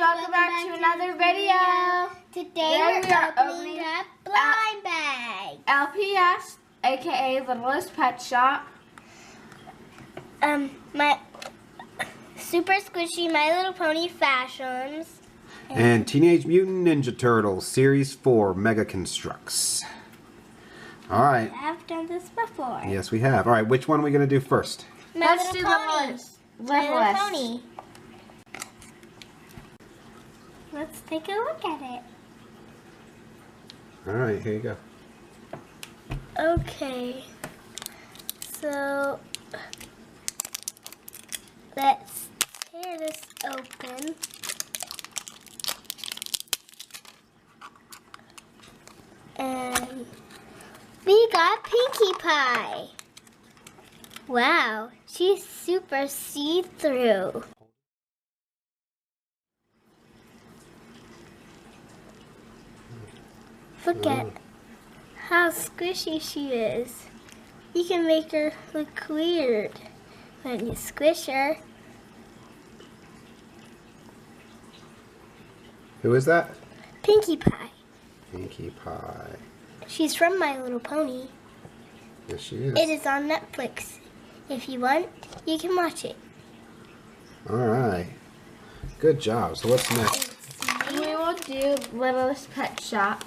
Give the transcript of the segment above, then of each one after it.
welcome back to another video. Today we are opening up blind bag. LPS, aka Littlest Pet Shop. My super squishy My Little Pony fashions. And Teenage Mutant Ninja Turtles Series 4 Mega Constructs. Alright. I've done this before. Yes, we have. Alright, which one are we going to do first? Let's do Littlest. My Little Pony. Let's take a look at it. Alright, here you go. Okay. So, let's tear this open. And we got Pinkie Pie. Wow, she's super see-through. Look at how squishy she is. You can make her look weird when you squish her. Who is that? Pinkie Pie. Pinkie Pie. She's from My Little Pony. Yes, she is. It is on Netflix. If you want, you can watch it. Alright. Good job. So what's next? We will do Littlest Pet Shop.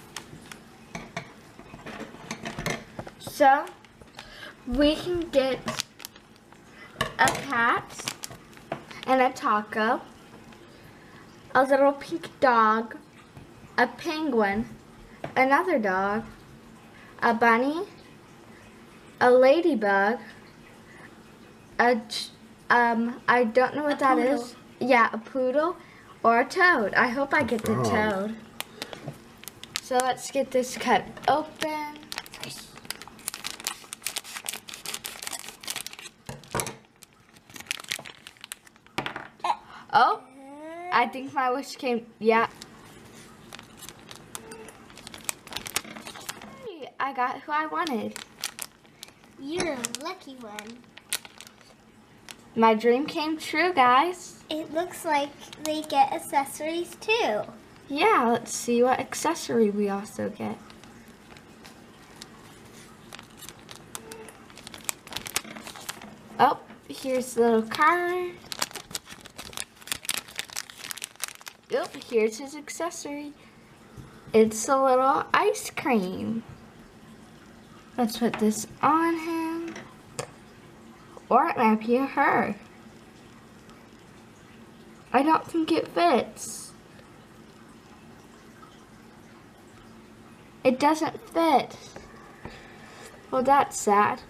So, we can get a cat and a taco, a little pink dog, a penguin, another dog, a bunny, a ladybug, I don't know what that is. Yeah, a poodle or a toad. I hope I get the toad. So let's get this cut open. Oh, I think my wish came, yeah. I got who I wanted. You're a lucky one. My dream came true, guys. It looks like they get accessories too. Yeah, let's see what accessory we also get. Oh, here's the little card. Oh, here's his accessory. It's a little ice cream. Let's put this on him. Or it might be a her. I don't think it fits. It doesn't fit. Well, that's sad.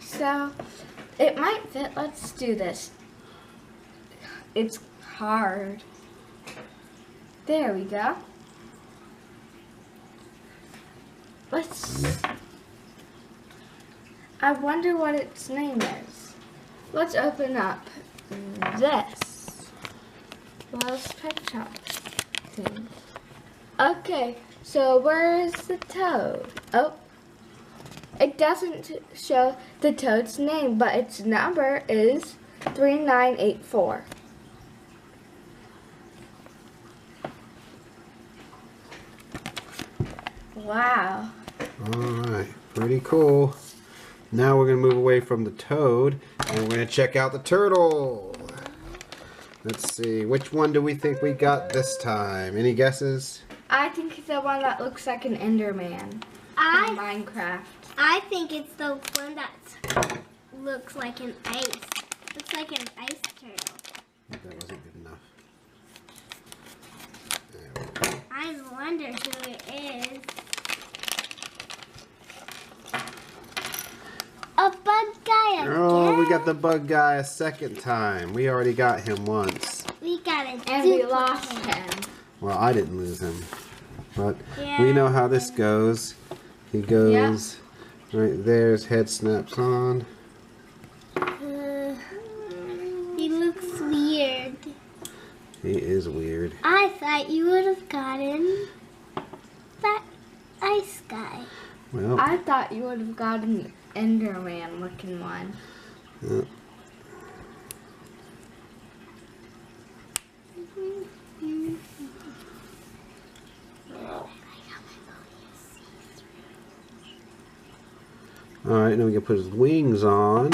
So, it might fit. Let's do this. It's hard. There we go. I wonder what its name is. Let's open up this Littlest Pet Shop thing. Okay, so where is the toad? Oh, it doesn't show the toad's name, but its number is 3984. Wow. Alright, pretty cool. Now we're going to move away from the toad and we're going to check out the turtle. Let's see, which one do we think we got this time? Any guesses? I think it's the one that looks like an Enderman from Minecraft. I think it's the one that looks like an ice. Looks like an ice turtle. That wasn't good enough. I wonder who it is. A bug guy again. Oh, we got the bug guy a second time. We already got him once. We got it. And we lost him. Well, I didn't lose him. But we know how this goes. He goes right there, his head snaps on. He looks weird. He is weird. I thought you would have gotten that ice guy. Well, I thought you would have gotten an Enderman looking one. Alright, now we can put his wings on.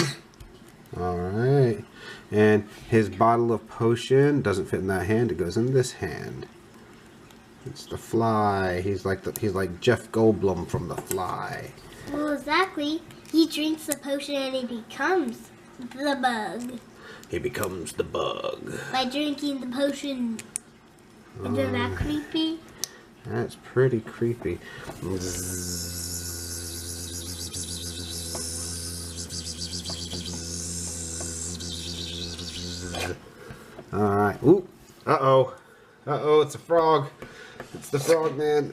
Alright. And his bottle of potion doesn't fit in that hand, it goes in this hand. It's the Fly. He's like Jeff Goldblum from The Fly. Well, exactly. He drinks the potion and he becomes the bug. He becomes the bug. By drinking the potion. Isn't that creepy? That's pretty creepy. Alright. Ooh. Uh-oh. Uh-oh, it's a frog. It's the frog man.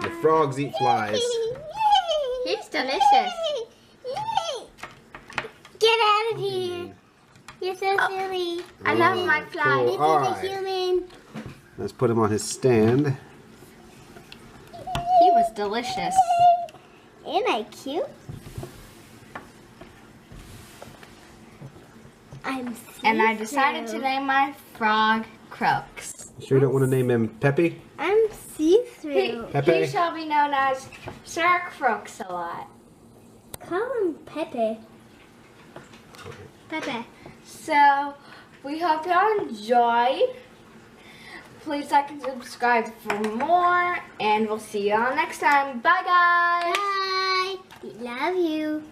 The frogs eat flies. He's delicious. Get out of here. You're so silly. I love my fly. Cool. This is Alright. a human. Let's put him on his stand. He was delicious. Ain't I cute? And I decided to name my frog Crooks. You sure you don't want to name him Peppy? I'm see-through. Pepe. He shall be known as Sir Crooks a lot. Call him Pepe. Pepe. So, we hope y'all enjoyed. Please like and subscribe for more. And we'll see y'all next time. Bye, guys. Bye. We love you.